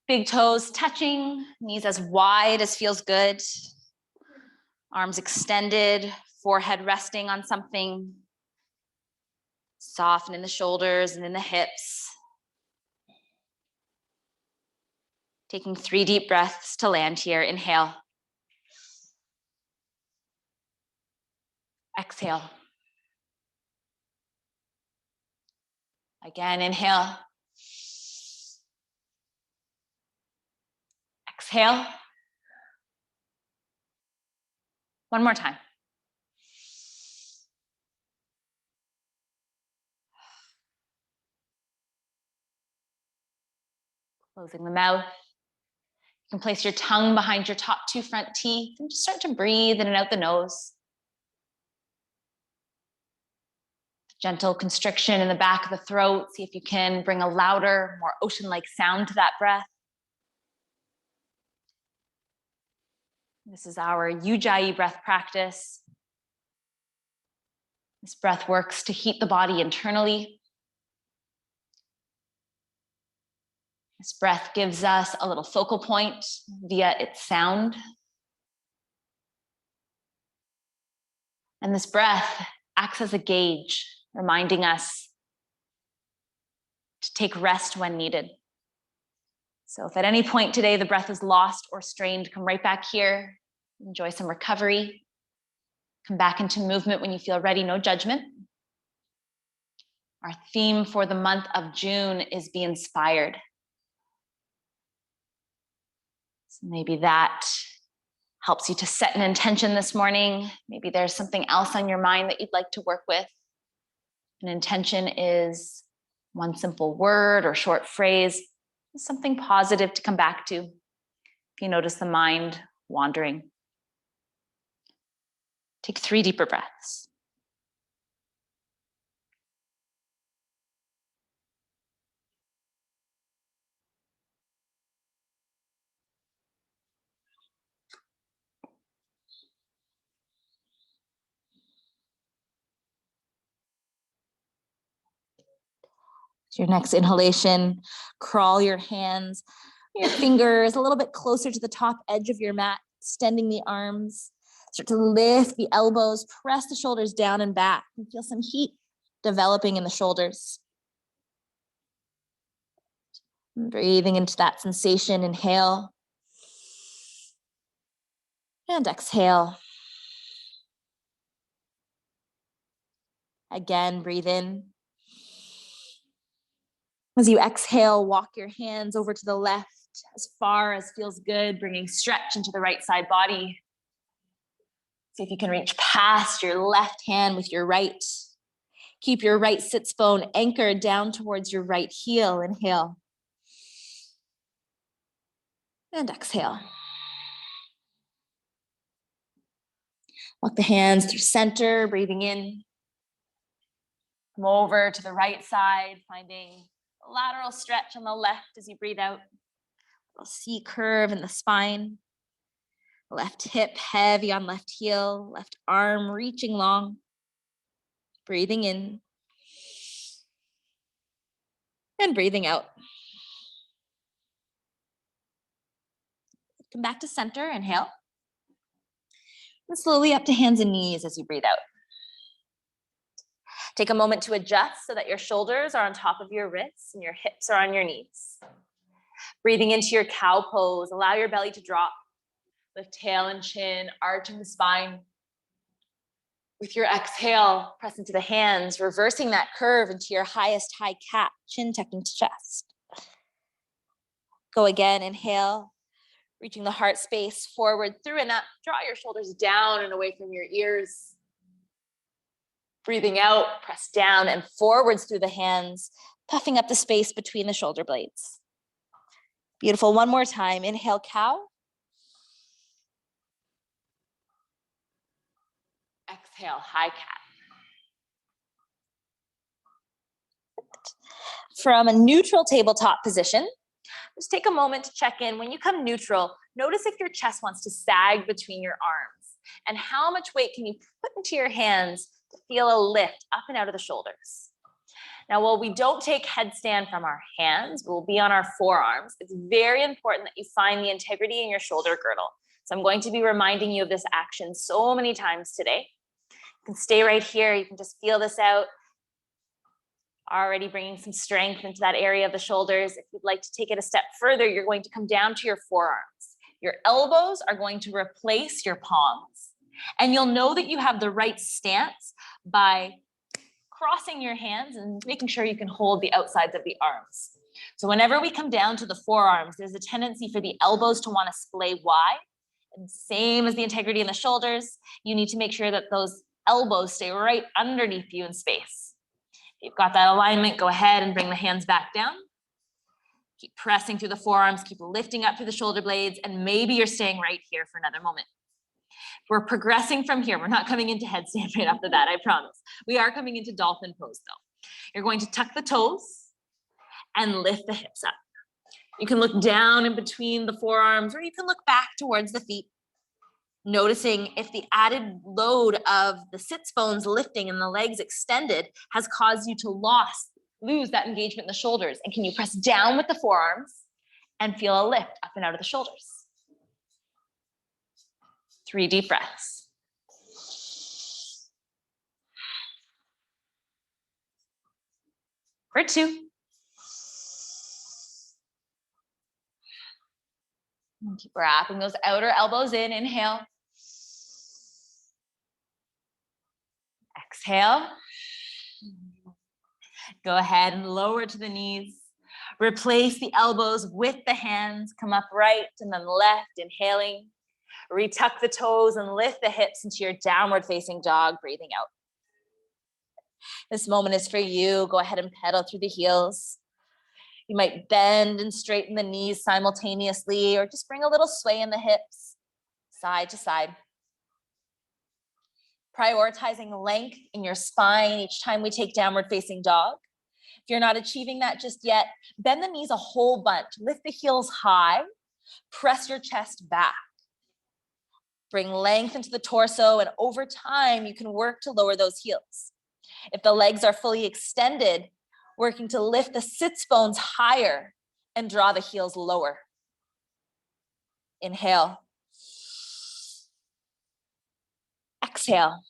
Big toes touching, knees as wide as feels good. Arms extended, forehead resting on something. Soften in the shoulders and in the hips. Taking 3 deep breaths to land here. Inhale. Exhale. Again, inhale. Exhale. One more time. Closing the mouth. You can place your tongue behind your top 2 front teeth and just start to breathe in and out the nose. Gentle constriction in the back of the throat. See if you can bring a louder, more ocean-like sound to that breath. This is our Ujjayi breath practice. This breath works to heat the body internally. This breath gives us a little focal point via its sound. And this breath acts as a gauge, reminding us to take rest when needed. So if at any point today the breath is lost or strained, come right back here, enjoy some recovery. Come back into movement when you feel ready, no judgment. Our theme for the month of June is Be Inspired. So maybe that helps you to set an intention this morning. Maybe there's something else on your mind that you'd like to work with. An intention is one simple word or short phrase, something positive to come back to if you notice the mind wandering. Take 3 deeper breaths. Your next inhalation, crawl your hands, your fingers a little bit closer to the top edge of your mat, extending the arms. Start to lift the elbows, press the shoulders down and back, and feel some heat developing in the shoulders. Breathing into that sensation, inhale. And exhale. Again, breathe in. As you exhale, walk your hands over to the left as far as feels good, bringing stretch into the right side body. See if you can reach past your left hand with your right. Keep your right sits bone anchored down towards your right heel. Inhale. And exhale. Walk the hands through center, breathing in. Come over to the right side, finding a lateral stretch on the left as you breathe out. A little C curve in the spine. Left hip heavy on left heel, left arm reaching long. Breathing in. And breathing out. Come back to center, inhale. And slowly up to hands and knees as you breathe out. Take a moment to adjust so that your shoulders are on top of your wrists and your hips are on your knees. Breathing into your cow pose, allow your belly to drop. Lift tail and chin, arching the spine. With your exhale, press into the hands, reversing that curve into your highest high cat, chin tucking to chest. Go again, inhale, reaching the heart space forward through and up. Draw your shoulders down and away from your ears. Breathing out, press down and forwards through the hands, puffing up the space between the shoulder blades. Beautiful, one more time. Inhale, cow. Exhale, high cat. From a neutral tabletop position, just take a moment to check in. When you come neutral, notice if your chest wants to sag between your arms and how much weight can you put into your hands to feel a lift up and out of the shoulders. Now, while we don't take headstand from our hands, we'll be on our forearms. It's very important that you find the integrity in your shoulder girdle. So I'm going to be reminding you of this action so many times today. You can stay right here. You can just feel this out. Already bringing some strength into that area of the shoulders. If you'd like to take it a step further, you're going to come down to your forearms. Your elbows are going to replace your palms. And you'll know that you have the right stance by crossing your hands and making sure you can hold the outsides of the arms. So whenever we come down to the forearms, there's a tendency for the elbows to want to splay wide. And same as the integrity in the shoulders, you need to make sure that those elbows stay right underneath you in space. If you've got that alignment, go ahead and bring the hands back down. Keep pressing through the forearms, keep lifting up through the shoulder blades, and maybe you're staying right here for another moment. We're progressing from here. We're not coming into headstand right off the bat, I promise. We are coming into dolphin pose though. You're going to tuck the toes and lift the hips up. You can look down in between the forearms, or you can look back towards the feet, noticing if the added load of the sits bones lifting and the legs extended has caused you to lose that engagement in the shoulders. And can you press down with the forearms and feel a lift up and out of the shoulders? 3 deep breaths. For 2. And keep wrapping those outer elbows in. Inhale. Exhale. Go ahead and lower to the knees. Replace the elbows with the hands. Come up right and then left. Inhaling. Retuck the toes and lift the hips into your downward facing dog, breathing out. This moment is for you. Go ahead and pedal through the heels. You might bend and straighten the knees simultaneously, or just bring a little sway in the hips, side to side. Prioritizing length in your spine each time we take downward facing dog. If you're not achieving that just yet, bend the knees a whole bunch. Lift the heels high. Press your chest back. Bring length into the torso, and over time, you can work to lower those heels. If the legs are fully extended, working to lift the sits bones higher and draw the heels lower. Inhale. Exhale.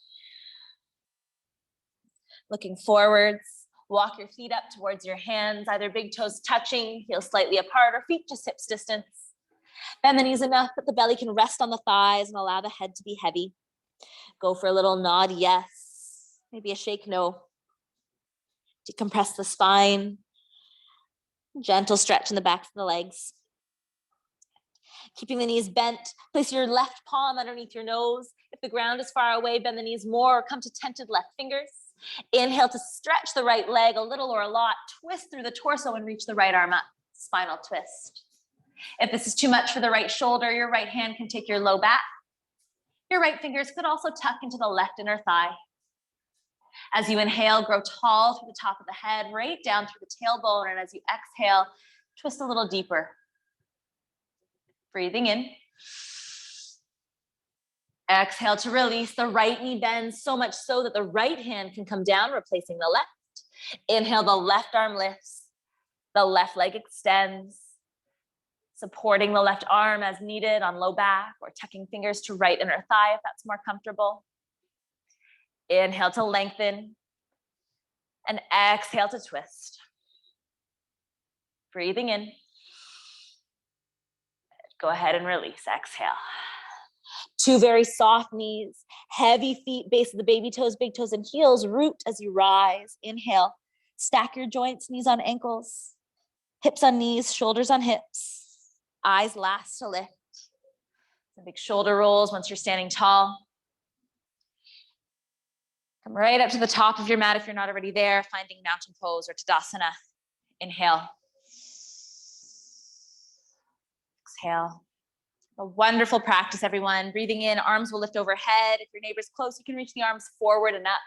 Looking forwards, walk your feet up towards your hands, either big toes touching, heels slightly apart, or feet just hips distance. Bend the knees enough that the belly can rest on the thighs and allow the head to be heavy. Go for a little nod, yes. Maybe a shake, no. Decompress the spine. Gentle stretch in the backs of the legs. Keeping the knees bent, place your left palm underneath your nose. If the ground is far away, bend the knees more, or come to tented left fingers. Inhale to stretch the right leg a little or a lot. Twist through the torso and reach the right arm up. Spinal twist. If this is too much for the right shoulder, your right hand can take your low back. Your right fingers could also tuck into the left inner thigh. As you inhale, grow tall through the top of the head, right down through the tailbone. And as you exhale, twist a little deeper. Breathing in. Exhale to release. The right knee bends so much so that the right hand can come down, replacing the left. Inhale, the left arm lifts. The left leg extends. Supporting the left arm as needed on low back, or tucking fingers to right inner thigh if that's more comfortable. Inhale to lengthen, and exhale to twist. Breathing in. Go ahead and release, exhale. 2 very soft knees, heavy feet, base of the baby toes, big toes, and heels root as you rise. Inhale, stack your joints, knees on ankles, hips on knees, shoulders on hips. Eyes last to lift. Some big shoulder rolls once you're standing tall. Come right up to the top of your mat if you're not already there, finding mountain pose or Tadasana. Inhale. Exhale. A wonderful practice, everyone. Breathing in, arms will lift overhead. If your neighbor's close, you can reach the arms forward and up.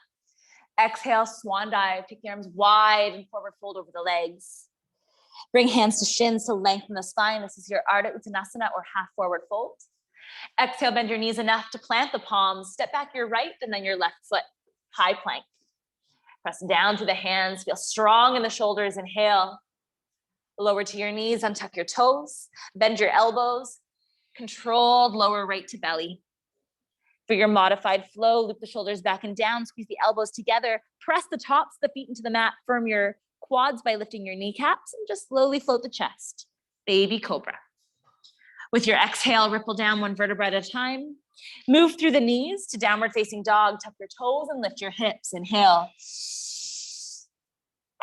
Exhale, swan dive. Take the arms wide and forward fold over the legs. Bring hands to shins to lengthen the spine. This is your Ardha Uttanasana or half forward fold. Exhale, bend your knees enough to plant the palms. Step back your right and then your left foot. High plank. Press down through the hands, feel strong in the shoulders, inhale. Lower to your knees, untuck your toes, bend your elbows, controlled lower right to belly. For your modified flow, loop the shoulders back and down, squeeze the elbows together, press the tops of the feet into the mat, firm your quads by lifting your kneecaps, and just slowly float the chest. Baby cobra. With your exhale, ripple down one vertebra at a time. Move through the knees to downward facing dog, tuck your toes and lift your hips. Inhale.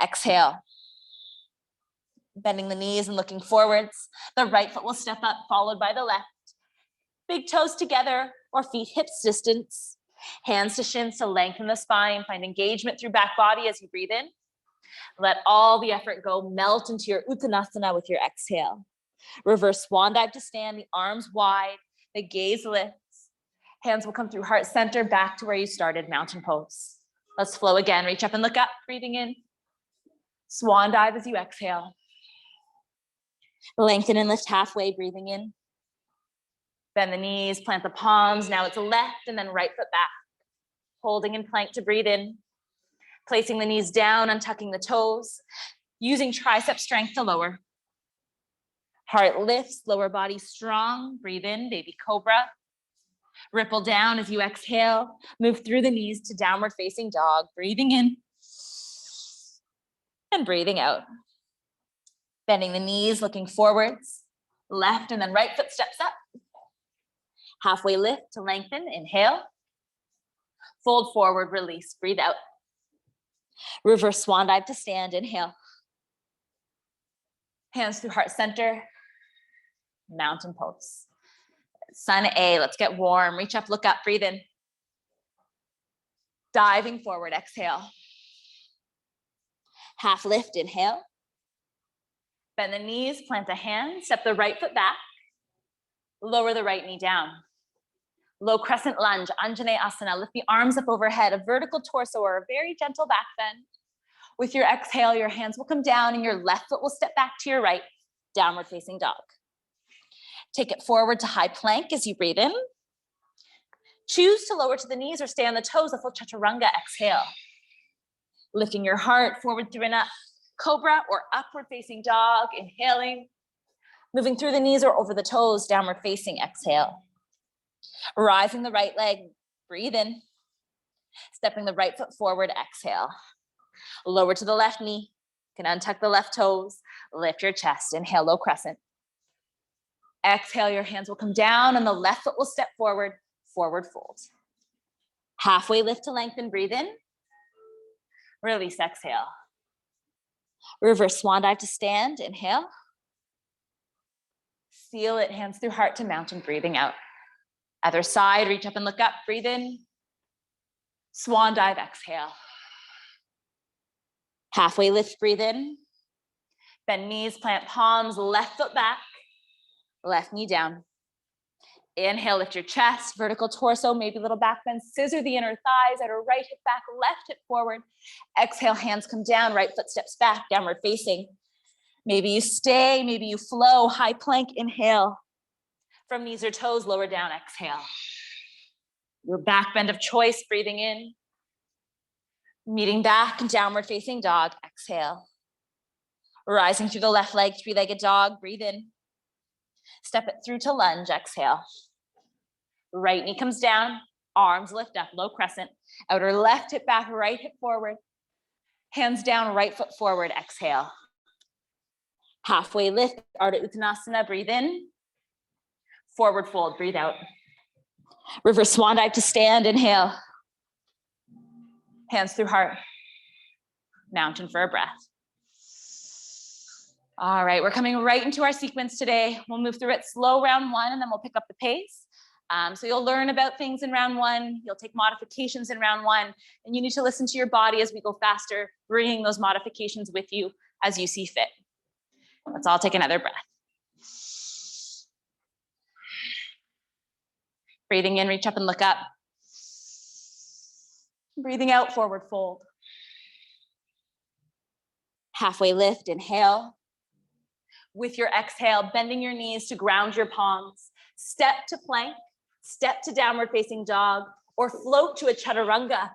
Exhale. Bending the knees and looking forwards. The right foot will step up, followed by the left. Big toes together or feet hips distance. Hands to shins to lengthen the spine. Find engagement through back body as you breathe in. Let all the effort go. Melt into your Uttanasana with your exhale. Reverse swan dive to stand, the arms wide, the gaze lifts. Hands will come through heart center, back to where you started, mountain pose. Let's flow again. Reach up and look up, breathing in. Swan dive as you exhale. Lengthen and lift halfway, breathing in. Bend the knees, plant the palms. Now it's left and then right foot back. Holding in plank to breathe in. Placing the knees down, untucking the toes. Using tricep strength to lower. Heart lifts, lower body strong. Breathe in, baby cobra. Ripple down as you exhale. Move through the knees to downward facing dog. Breathing in and breathing out. Bending the knees, looking forwards. Left and then right foot steps up. Halfway lift to lengthen. Inhale. Fold forward, release. Breathe out. Reverse swan dive to stand. Inhale. Hands through heart center. Mountain pose. Sun A, let's get warm. Reach up, look up, breathe in. Diving forward, exhale. Half lift, inhale. Bend the knees, plant a hand, step the right foot back. Lower the right knee down. Low crescent lunge, Anjaneyasana. Lift the arms up overhead, a vertical torso or a very gentle back bend. With your exhale, your hands will come down and your left foot will step back to your right, downward facing dog. Take it forward to high plank as you breathe in. Choose to lower to the knees or stay on the toes, a full chaturanga. Exhale. Lifting your heart forward through an up cobra or upward facing dog. Inhaling. Moving through the knees or over the toes, downward facing. Exhale. Rising the right leg. Breathe in. Stepping the right foot forward. Exhale. Lower to the left knee. You can untuck the left toes. Lift your chest. Inhale, low crescent. Exhale, your hands will come down and the left foot will step forward, forward fold. Halfway lift to lengthen, breathe in. Release, exhale. Reverse swan dive to stand, inhale. Seal it, hands through heart to mountain, breathing out. Other side, reach up and look up, breathe in. Swan dive, exhale. Halfway lift, breathe in. Bend knees, plant palms, left foot back. Left knee down. Inhale, lift your chest, vertical torso, maybe a little back bend. Scissor the inner thighs, outer right hip back, left hip forward. Exhale, hands come down, right foot steps back, downward facing. Maybe you stay, maybe you flow. High plank, inhale. From knees or toes, lower down, exhale. Your back bend of choice, breathing in. Meeting back, downward facing dog, exhale. Rising through the left leg, three-legged dog, breathe in. Step it through to lunge, exhale. Right knee comes down, arms lift up, low crescent. Outer left hip back, right hip forward. Hands down, right foot forward, exhale. Halfway lift, Ardha Uttanasana, breathe in. Forward fold, breathe out. Reverse swan dive to stand, inhale. Hands through heart. Mountain for a breath. All right, we're coming right into our sequence today. We'll move through it slow round one, and then we'll pick up the pace. So you'll learn about things in round one. You'll take modifications in round one, and you need to listen to your body as we go faster, bringing those modifications with you as you see fit. Let's all take another breath. Breathing in, reach up and look up. Breathing out, forward fold. Halfway lift, inhale. With your exhale, bending your knees to ground your palms. Step to plank, step to downward facing dog, or float to a chaturanga.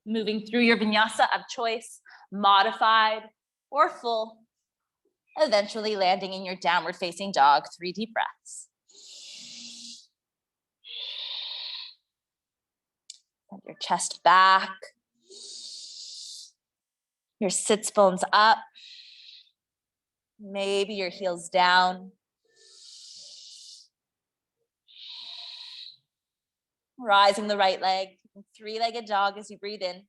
Moving through your vinyasa of choice, modified or full, eventually landing in your downward facing dog. 3 deep breaths. Send your chest back, your sits bones up, maybe your heels down. Rising the right leg, 3-legged dog as you breathe in.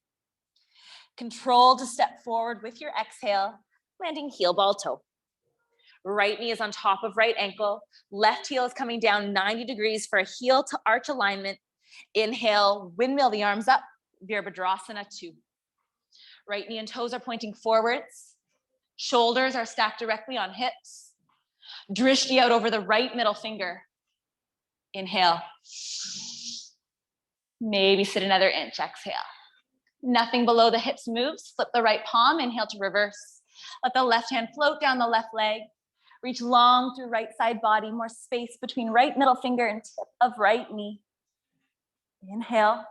Control to step forward with your exhale, landing heel ball toe. Right knee is on top of right ankle. Left heel is coming down 90 degrees for a heel to arch alignment. Inhale, windmill the arms up, Virabhadrasana 2. Right knee and toes are pointing forwards. Shoulders are stacked directly on hips. Drishti out over the right middle finger. Inhale. Maybe sit another inch, exhale. Nothing below the hips moves. Flip the right palm, inhale to reverse. Let the left hand float down the left leg. Reach long through right side body, more space between right middle finger and tip of right knee. Inhale.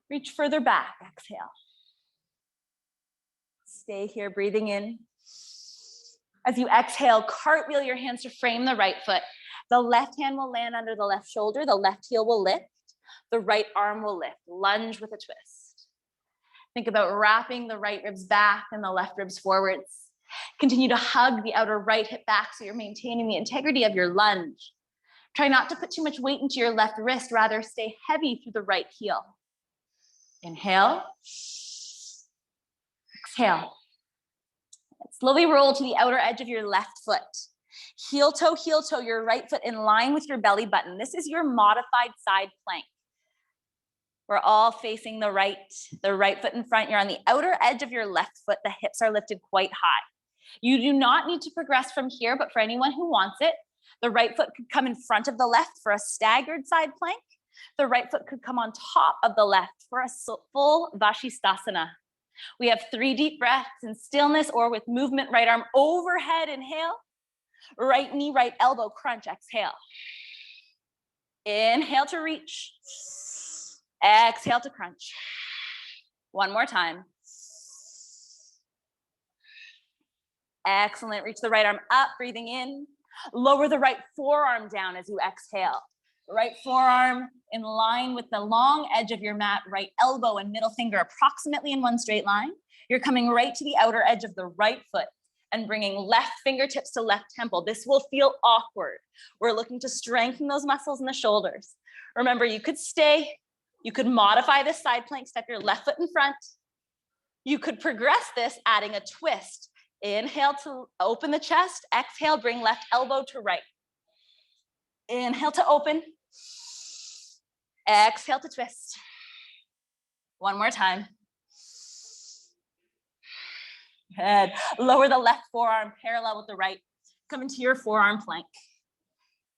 Reach further back, exhale. Stay here, breathing in. As you exhale, cartwheel your hands to frame the right foot. The left hand will land under the left shoulder. The left heel will lift. The right arm will lift. Lunge with a twist. Think about wrapping the right ribs back and the left ribs forwards. Continue to hug the outer right hip back so you're maintaining the integrity of your lunge. Try not to put too much weight into your left wrist, rather stay heavy through the right heel. Inhale. Exhale. Slowly roll to the outer edge of your left foot. Heel toe, your right foot in line with your belly button. This is your modified side plank. We're all facing the right foot in front. You're on the outer edge of your left foot. The hips are lifted quite high. You do not need to progress from here, but for anyone who wants it, the right foot could come in front of the left for a staggered side plank. The right foot could come on top of the left for a full Vashisthasana. We have 3 deep breaths in stillness or with movement. Right arm overhead, inhale. Right knee, right elbow, crunch, exhale. Inhale to reach. Exhale to crunch. One more time. Excellent. Reach the right arm up, breathing in. Lower the right forearm down as you exhale. Right forearm in line with the long edge of your mat, right elbow and middle finger approximately in one straight line. You're coming right to the outer edge of the right foot and bringing left fingertips to left temple. This will feel awkward. We're looking to strengthen those muscles in the shoulders. Remember, you could stay. You could modify this side plank, step your left foot in front. You could progress this, adding a twist. Inhale to open the chest. Exhale, bring left elbow to right. Inhale to open. Exhale to twist. One more time. Good. Lower the left forearm parallel with the right. Come into your forearm plank.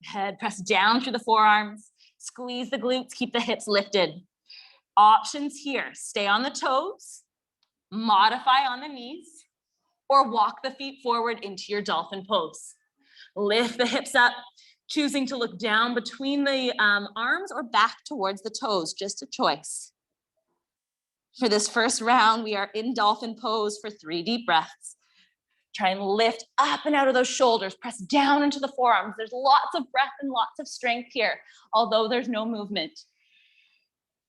Head press down through the forearms. Squeeze the glutes, keep the hips lifted. Options here, stay on the toes, modify on the knees, or walk the feet forward into your dolphin pose. Lift the hips up, choosing to look down between the arms or back towards the toes, just a choice. For this first round, we are in dolphin pose for 3 deep breaths. Try and lift up and out of those shoulders, press down into the forearms. There's lots of breath and lots of strength here, although there's no movement.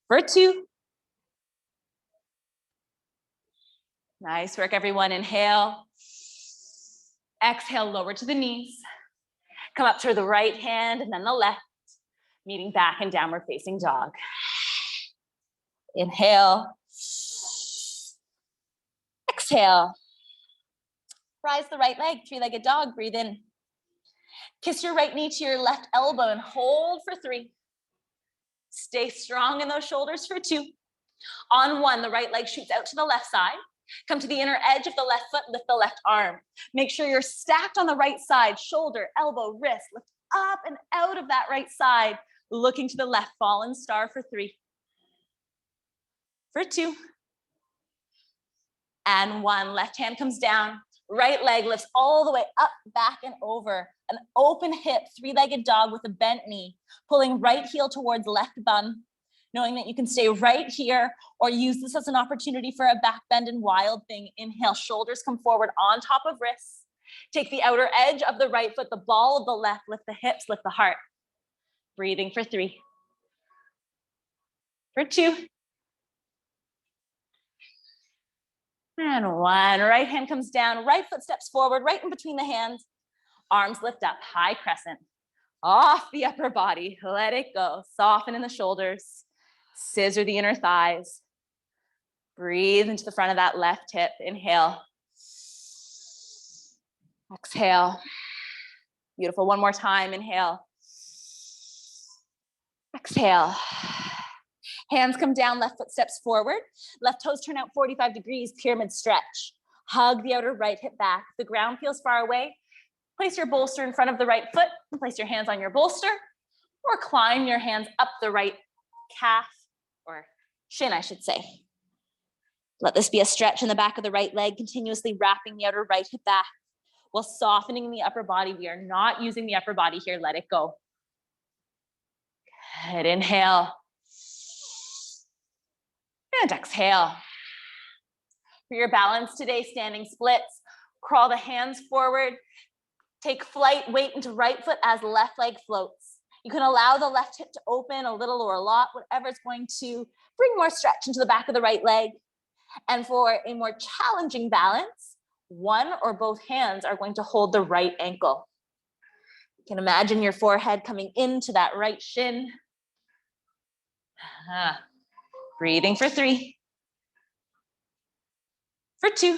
For 2. Nice work, everyone. Inhale. Exhale, lower to the knees. Come up to the right hand and then the left, meeting back in downward facing dog. Inhale. Exhale. Rise the right leg, 3-legged dog, breathe in. Kiss your right knee to your left elbow and hold for 3. Stay strong in those shoulders for 2. On 1, the right leg shoots out to the left side. Come to the inner edge of the left foot, lift the left arm. Make sure you're stacked on the right side, shoulder, elbow, wrist. Lift up and out of that right side, looking to the left, fallen star for 3. For 2. And 1, left hand comes down. Right leg lifts all the way up, back, and over. An open hip, 3-legged dog with a bent knee. Pulling right heel towards left bum. knowing that you can stay right here or use this as an opportunity for a back bend and wild thing. Inhale, shoulders come forward on top of wrists. Take the outer edge of the right foot, the ball of the left, lift the hips, lift the heart. Breathing for 3, for 2, and 1. Right hand comes down, right foot steps forward, right in between the hands. Arms lift up, high crescent. Off the upper body, let it go. Soften in the shoulders, scissor the inner thighs. Breathe into the front of that left hip. Inhale. Exhale. Beautiful. One more time. Inhale. Exhale. Hands come down, left foot steps forward. Left toes turn out 45 degrees, pyramid stretch. Hug the outer right hip back. If the ground feels far away, place your bolster in front of the right foot and place your hands on your bolster, or climb your hands up the right calf, or shin, I should say. Let this be a stretch in the back of the right leg, continuously wrapping the outer right hip back while softening the upper body. We are not using the upper body here. Let it go. Good. Inhale. And exhale. For your balance today, standing splits. Crawl the hands forward. Take flight, weight into right foot as left leg floats. You can allow the left hip to open a little or a lot, whatever is going to bring more stretch into the back of the right leg. And for a more challenging balance, one or both hands are going to hold the right ankle. You can imagine your forehead coming into that right shin. Breathing for 3, for 2,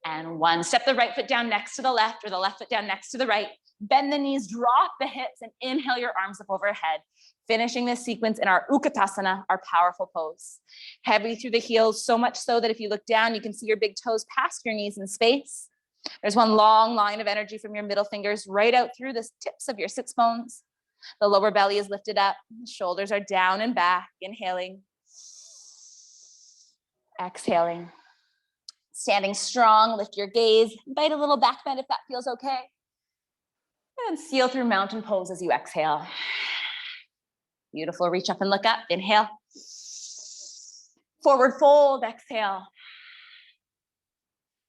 and 1. Step the right foot down next to the left, or the left foot down next to the right. Bend the knees, drop the hips, and inhale your arms up overhead. Finishing this sequence in our Utkatasana, our powerful pose. Heavy through the heels, so much so that if you look down, you can see your big toes past your knees in space. There's one long line of energy from your middle fingers right out through the tips of your sits bones. The lower belly is lifted up, shoulders are down and back. Inhaling, exhaling. Standing strong, lift your gaze, bite a little back bend if that feels okay. And seal through mountain pose as you exhale. Beautiful, reach up and look up, inhale. Forward fold, exhale.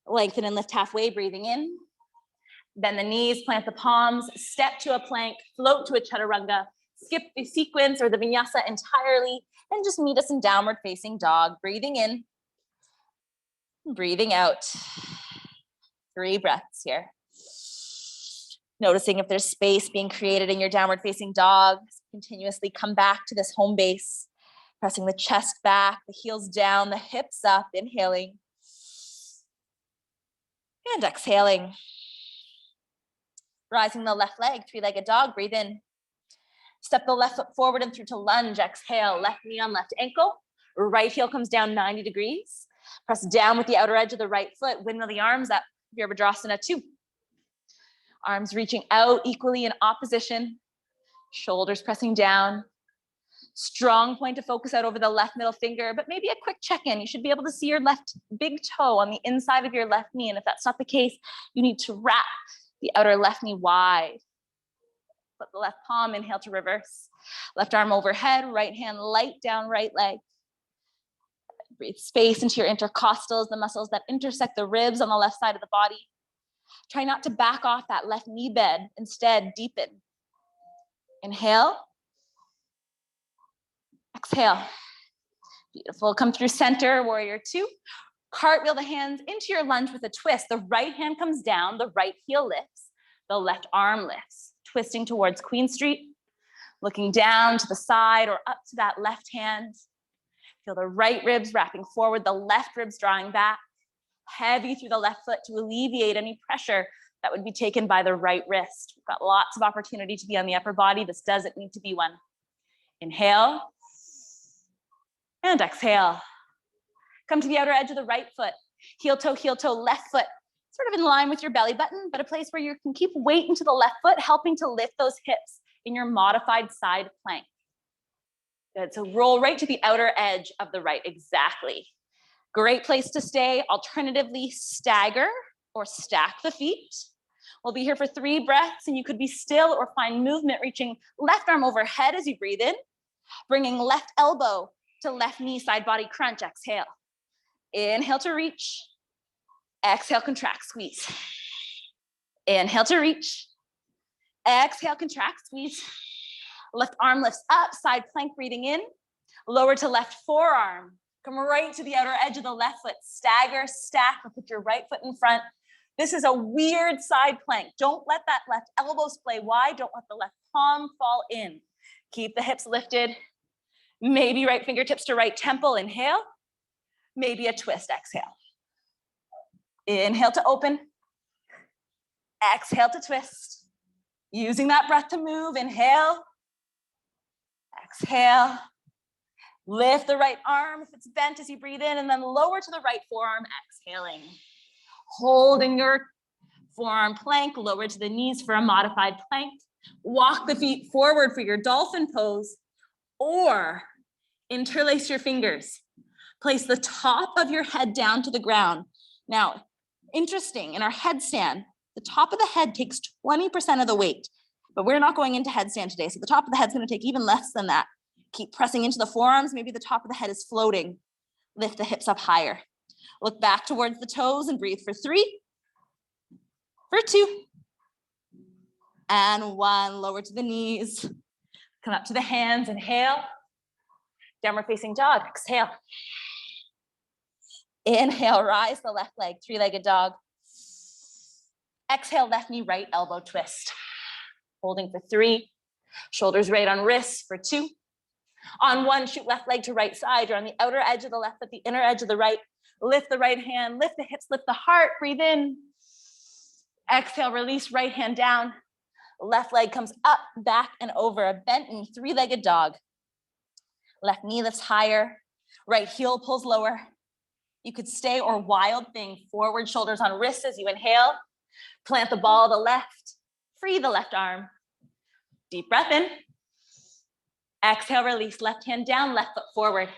Lengthen and lift halfway, breathing in. Bend the knees, plant the palms, step to a plank, float to a chaturanga, skip the sequence or the vinyasa entirely, and just meet us in downward facing dog, breathing in. Breathing out. 3 breaths here. Noticing if there's space being created in your downward facing dog. Continuously come back to this home base. Pressing the chest back, the heels down, the hips up. Inhaling. And exhaling. Rising the left leg, 3-legged dog. Breathe in. Step the left foot forward and through to lunge. Exhale. Left knee on left ankle. Right heel comes down 90 degrees. Press down with the outer edge of the right foot. Windmill the arms up. Virabhadrasana 2. Arms reaching out equally in opposition. Shoulders pressing down. Strong point of focus out over the left middle finger, but maybe a quick check-in. You should be able to see your left big toe on the inside of your left knee. And if that's not the case, you need to wrap the outer left knee wide. Flip the left palm, inhale to reverse. Left arm overhead, right hand light down right leg. Breathe space into your intercostals, the muscles that intersect the ribs on the left side of the body. Try not to back off that left knee bend. Instead, deepen. Inhale. Exhale. Beautiful. Come through center, warrior 2. Cartwheel the hands into your lunge with a twist. The right hand comes down, the right heel lifts, the left arm lifts. Twisting towards Queen Street. Looking down to the side or up to that left hand. Feel the right ribs wrapping forward, the left ribs drawing back. Heavy through the left foot to alleviate any pressure that would be taken by the right wrist. We've got lots of opportunity to be on the upper body. This doesn't need to be one. Inhale. And exhale. Come to the outer edge of the right foot. Heel toe, left foot. Sort of in line with your belly button, but a place where you can keep weight into the left foot, helping to lift those hips in your modified side plank. Good, so roll right to the outer edge of the right, exactly. Great place to stay. Alternatively, stagger or stack the feet. We'll be here for 3 breaths and you could be still or find movement reaching left arm overhead as you breathe in, Bringing left elbow to left knee, side body crunch, exhale. Inhale to reach. Exhale, contract, squeeze. Inhale to reach. Exhale, contract, squeeze. Left arm lifts up, side plank, breathing in. Lower to left forearm. Come right to the outer edge of the left foot. Stagger, stack, or put your right foot in front. This is a weird side plank. Don't let that left elbow splay wide. Don't let the left palm fall in. Keep the hips lifted. Maybe right fingertips to right temple, inhale. Maybe a twist, exhale. Inhale to open. Exhale to twist. Using that breath to move, inhale. Exhale. Lift the right arm if it's bent as you breathe in, and then lower to the right forearm, exhaling. Holding your forearm plank, lower to the knees for a modified plank. Walk the feet forward for your dolphin pose, or interlace your fingers. Place the top of your head down to the ground. Now, interesting, in our headstand, the top of the head takes 20% of the weight, but we're not going into headstand today, so the top of the head's gonna take even less than that. Keep pressing into the forearms. Maybe the top of the head is floating. Lift the hips up higher. Look back towards the toes and breathe for 3, for 2, and 1. Lower to the knees. Come up to the hands, inhale. Downward facing dog, exhale. Inhale, rise the left leg, three-legged dog. Exhale, left knee, right elbow twist. Holding for 3. Shoulders right on wrists for 2. On 1, shoot left leg to right side. You're on the outer edge of the left foot, the inner edge of the right. Lift the right hand, lift the hips, lift the heart, breathe in. Exhale, release right hand down. Left leg comes up, back, and over. A bent knee, three-legged dog. Left knee lifts higher. Right heel pulls lower. You could stay or wild thing, forward shoulders on wrists as you inhale. Plant the ball to the left. Free the left arm. Deep breath in. Exhale, release, left hand down, left foot forward.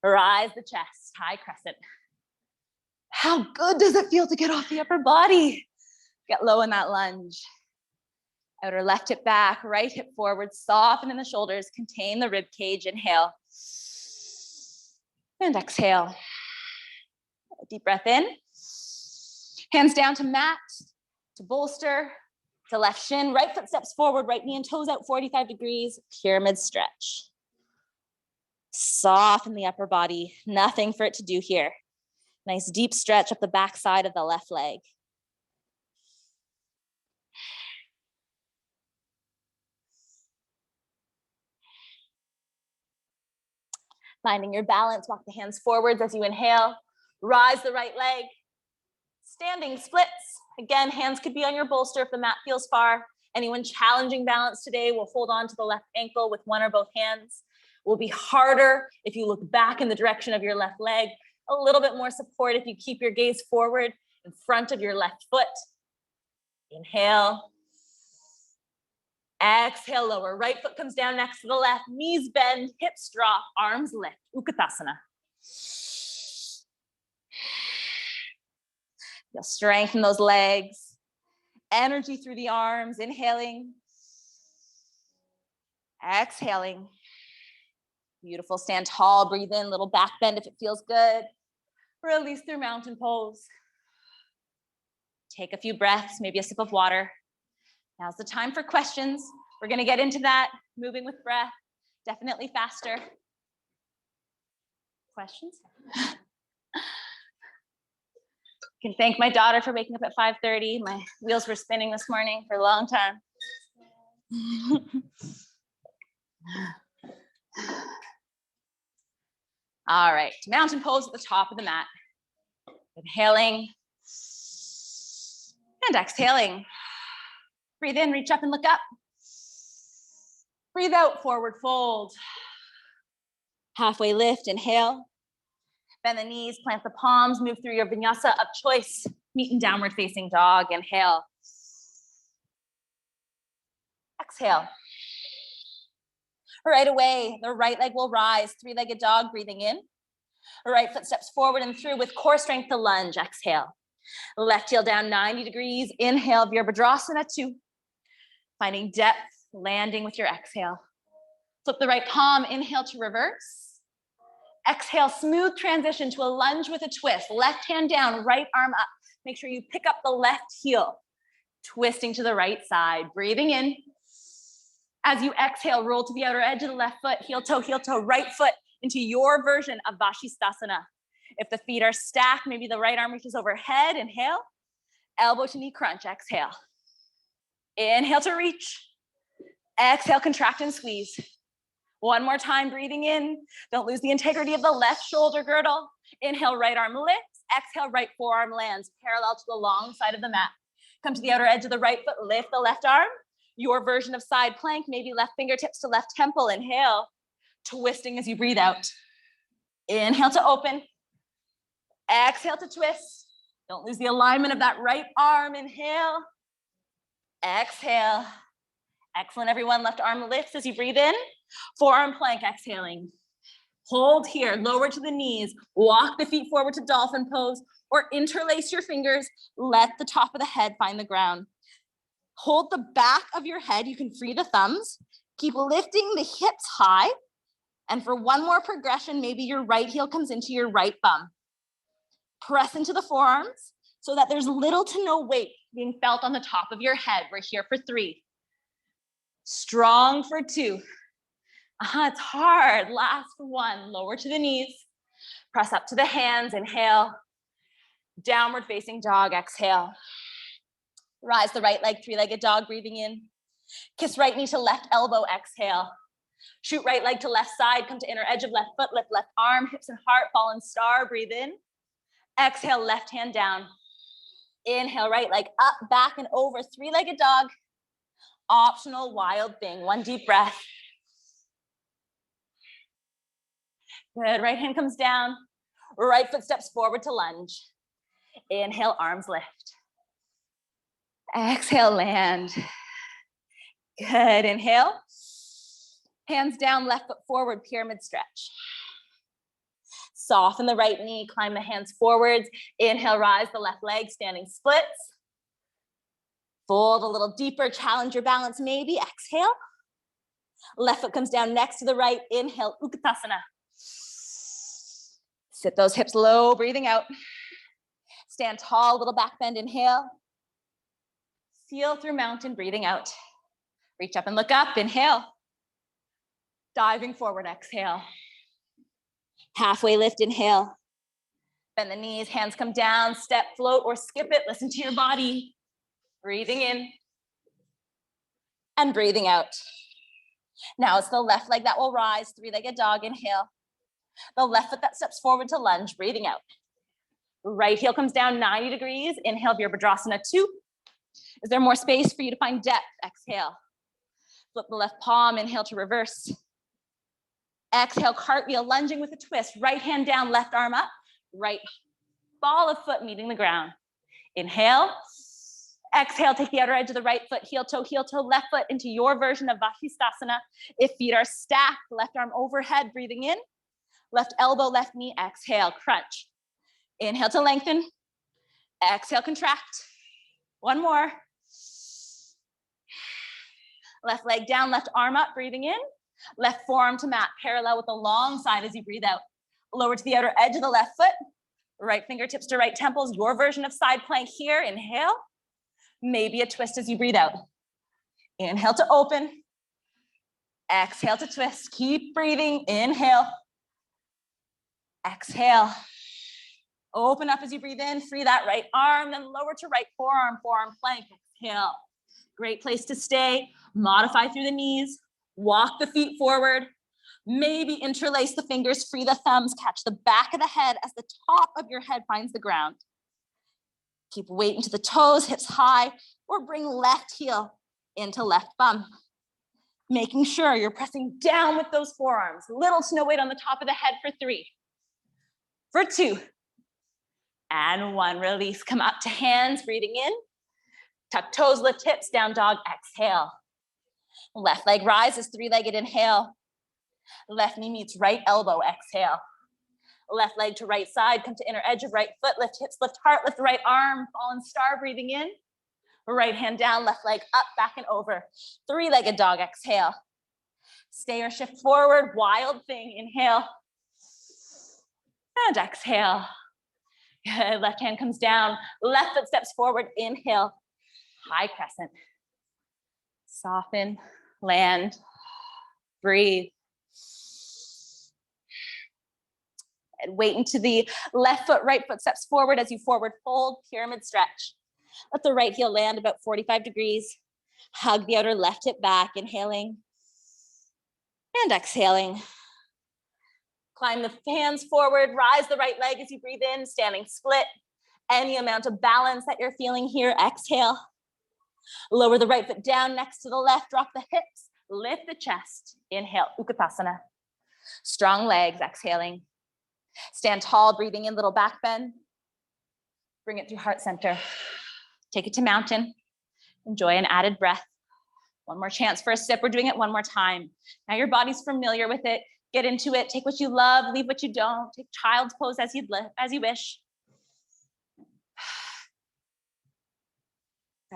Rise the chest, high crescent. How good does it feel to get off the upper body? Get low in that lunge. Outer left hip back, right hip forward, soften in the shoulders, contain the rib cage, inhale. And exhale. Deep breath in. Hands down to mat, to bolster, to left shin, right foot steps forward, right knee and toes out 45 degrees, pyramid stretch. Soften the upper body, nothing for it to do here. Nice deep stretch up the back side of the left leg. Finding your balance, walk the hands forwards as you inhale, rise the right leg, standing splits. Again, hands could be on your bolster if the mat feels far. Anyone challenging balance today will hold on to the left ankle with one or both hands. Will be harder if you look back in the direction of your left leg. A little bit more support if you keep your gaze forward in front of your left foot. Inhale. Exhale, lower. Right foot comes down next to the left. Knees bend, hips drop, arms lift. Utkatasana. You'll strengthen those legs. Energy through the arms. Inhaling. Exhaling. Beautiful. Stand tall. Breathe in. Little back bend if it feels good. Release through mountain pose. Take a few breaths, maybe a sip of water. Now's the time for questions. We're going to get into that. Moving with breath. Definitely faster. Questions? I can thank my daughter for waking up at 5:30. My wheels were spinning this morning for a long time. All right, mountain pose at the top of the mat. Inhaling and exhaling. Breathe in, reach up and look up. Breathe out, forward fold. Halfway lift, inhale. Bend the knees, plant the palms, move through your vinyasa of choice. Meet in downward facing dog, inhale. Exhale. Right away, the right leg will rise, three-legged dog, breathing in. Right foot steps forward and through with core strength to lunge, exhale. Left heel down 90 degrees, inhale, Virabhadrasana 2. Finding depth, landing with your exhale. Flip the right palm, inhale to reverse. Exhale, smooth transition to a lunge with a twist. Left hand down, right arm up. Make sure you pick up the left heel. Twisting to the right side, breathing in. As you exhale, roll to the outer edge of the left foot, heel toe, right foot into your version of Vashisthasana. If the feet are stacked, maybe the right arm reaches overhead, inhale. Elbow to knee crunch, exhale. Inhale to reach. Exhale, contract and squeeze. One more time, breathing in. Don't lose the integrity of the left shoulder girdle. Inhale, right arm lifts. Exhale, right forearm lands parallel to the long side of the mat. Come to the outer edge of the right foot, lift the left arm. Your version of side plank, maybe left fingertips to left temple. Inhale, twisting as you breathe out. Inhale to open. Exhale to twist. Don't lose the alignment of that right arm. Inhale. Exhale. Excellent, everyone. Left arm lifts as you breathe in. Forearm plank, exhaling. Hold here, lower to the knees. Walk the feet forward to dolphin pose or interlace your fingers. Let the top of the head find the ground. Hold the back of your head. You can free the thumbs. Keep lifting the hips high. And for one more progression, maybe your right heel comes into your right bum. Press into the forearms so that there's little to no weight being felt on the top of your head. We're here for 3. Strong for 2. It's hard. Last 1. Lower to the knees. Press up to the hands. Inhale. Downward facing dog. Exhale. Rise the right leg, 3-legged dog, breathing in. Kiss right knee to left elbow. Exhale. Shoot right leg to left side. Come to inner edge of left foot. Lift left arm, hips and heart. Fallen star. Breathe in. Exhale, left hand down. Inhale, right leg up, back and over. 3-legged dog. Optional wild thing. 1 deep breath. Good. Right hand comes down. Right foot steps forward to lunge. Inhale, arms lift. Exhale, land. Good. Inhale. Hands down, left foot forward, pyramid stretch. Soften the right knee, climb the hands forwards. Inhale, rise the left leg, standing splits. Fold a little deeper, challenge your balance maybe. Exhale. Left foot comes down next to the right. Inhale, Utkatasana. Sit those hips low, breathing out. Stand tall, little back bend, inhale. Seal through mountain, breathing out. Reach up and look up, inhale. Diving forward, exhale. Halfway lift, inhale. Bend the knees, hands come down, step, float, or skip it. Listen to your body. Breathing in and breathing out. Now it's the left leg that will rise, 3-legged dog, inhale. The left foot that steps forward to lunge, breathing out. Right heel comes down 90 degrees. Inhale, Virabhadrasana 2. Is there more space for you to find depth? Exhale. Flip the left palm, inhale to reverse. Exhale, cartwheel, lunging with a twist. Right hand down, left arm up. Right ball of foot meeting the ground. Inhale. Exhale, take the outer edge of the right foot, heel toe, left foot into your version of Vashisthasana. If feet are stacked, left arm overhead, breathing in. Left elbow, left knee, exhale, crunch. Inhale to lengthen. Exhale, contract. One more. Left leg down, left arm up, breathing in. Left forearm to mat, parallel with the long side as you breathe out. Lower to the outer edge of the left foot. Right fingertips to right temples, your version of side plank here. Inhale. Maybe a twist as you breathe out. Inhale to open. Exhale to twist. Keep breathing. Inhale. Exhale. Open up as you breathe in. Free that right arm, then lower to right forearm, forearm plank. Exhale. Great place to stay. Modify through the knees. Walk the feet forward. Maybe interlace the fingers, free the thumbs, catch the back of the head as the top of your head finds the ground. Keep weight into the toes, hips high, or bring left heel into left bum. Making sure you're pressing down with those forearms. Little to no weight on the top of the head for 3. For 2. And 1. Release. Come up to hands, breathing in. Tuck toes, lift hips, down dog, exhale. Left leg rises, 3-legged, inhale. Left knee meets right elbow, exhale. Left leg to right side, come to inner edge of right foot, lift hips, lift heart, lift right arm, fallen star, breathing in. Right hand down, left leg up, back and over. 3-legged dog, exhale. Stay or shift forward, wild thing, inhale. And exhale. Good, left hand comes down, left foot steps forward, inhale, high crescent. Soften, land, breathe. And wait until the left foot, right foot steps forward as you forward fold, pyramid stretch. Let the right heel land about 45 degrees. Hug the outer left hip back, inhaling and exhaling. Climb the hands forward, rise the right leg as you breathe in, standing split. Any amount of balance that you're feeling here, exhale. Lower the right foot down next to the left, drop the hips, lift the chest, inhale, Utkatasana. Strong legs, exhaling. Stand tall, breathing in, little back bend. Bring it through heart center. Take it to mountain. Enjoy an added breath. One more chance for a sip. We're doing it one more time. Now your body's familiar with it. Get into it. Take what you love, leave what you don't. Take child's pose as you wish. You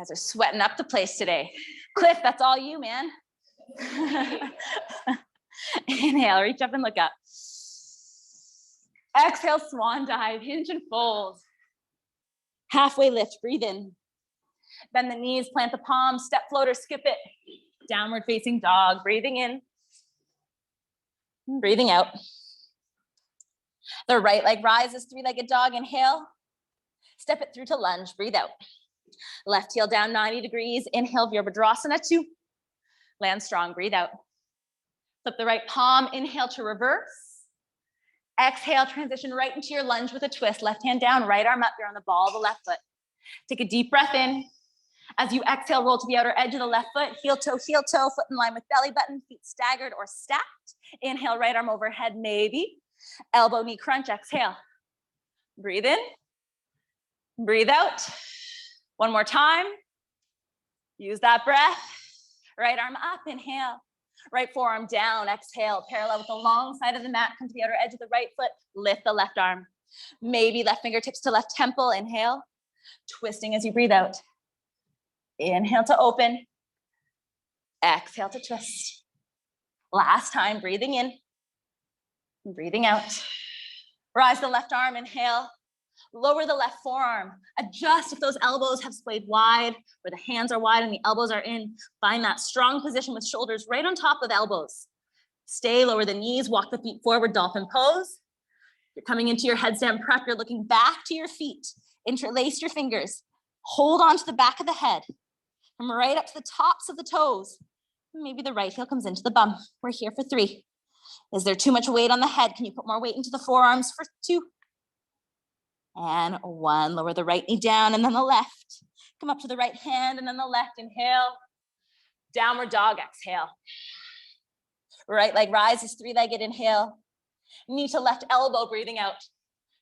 guys are sweating up the place today. Cliff, that's all you, man. Inhale, reach up and look up. Exhale, swan dive, hinge and fold. Halfway lift, breathe in. Bend the knees, plant the palms, step floater, skip it. Downward facing dog, breathing in. Breathing out. The right leg rises, three-legged dog, inhale. Step it through to lunge, breathe out. Left heel down 90 degrees, inhale, Virabhadrasana 2. Land strong, breathe out. Flip the right palm, inhale to reverse. Exhale, transition right into your lunge with a twist. Left hand down, right arm up, you're on the ball of the left foot. Take a deep breath in. As you exhale, roll to the outer edge of the left foot, heel toe, foot in line with belly button, feet staggered or stacked. Inhale, right arm overhead, maybe. Elbow, knee crunch, exhale. Breathe in, breathe out. One more time. Use that breath. Right arm up, inhale. Right forearm down, exhale. Parallel with the long side of the mat, come to the outer edge of the right foot, lift the left arm. Maybe left fingertips to left temple, inhale. Twisting as you breathe out. Inhale to open. Exhale to twist. Last time, breathing in. Breathing out. Rise the left arm, inhale. Lower the left forearm. Adjust if those elbows have splayed wide, or the hands are wide and the elbows are in. Find that strong position with shoulders right on top of elbows. Stay, lower the knees, walk the feet forward, dolphin pose. You're coming into your headstand prep. You're looking back to your feet. Interlace your fingers. Hold on to the back of the head. From right up to the tops of the toes. Maybe the right heel comes into the bum. We're here for 3. Is there too much weight on the head? Can you put more weight into the forearms for 2? And 1. Lower the right knee down and then the left. Come up to the right hand and then the left. Inhale. Downward dog, exhale. Right leg rises, 3-legged, inhale. Knee to left elbow, breathing out.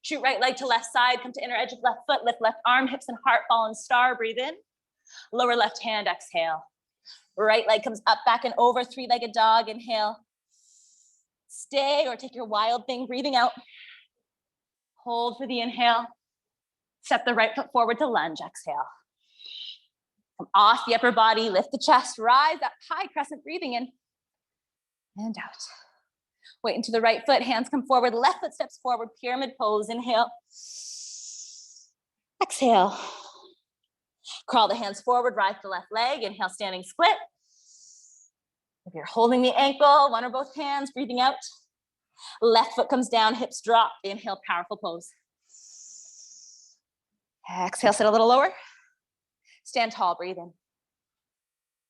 Shoot right leg to left side, come to inner edge of left foot, lift left arm, hips and heart, fallen star, breathe in. Lower left hand, exhale. Right leg comes up, back and over, 3-legged dog, inhale. Stay or take your wild thing, breathing out. Hold for the inhale. Step the right foot forward to lunge, exhale. Come off the upper body, lift the chest, rise up, high crescent, breathing in and out. Wait into the right foot, hands come forward, left foot steps forward, pyramid pose, inhale. Exhale. Crawl the hands forward, rise the left leg, inhale, standing split. If you're holding the ankle, one or both hands, breathing out. Left foot comes down, hips drop, inhale, powerful pose. Exhale, sit a little lower. Stand tall, breathe in.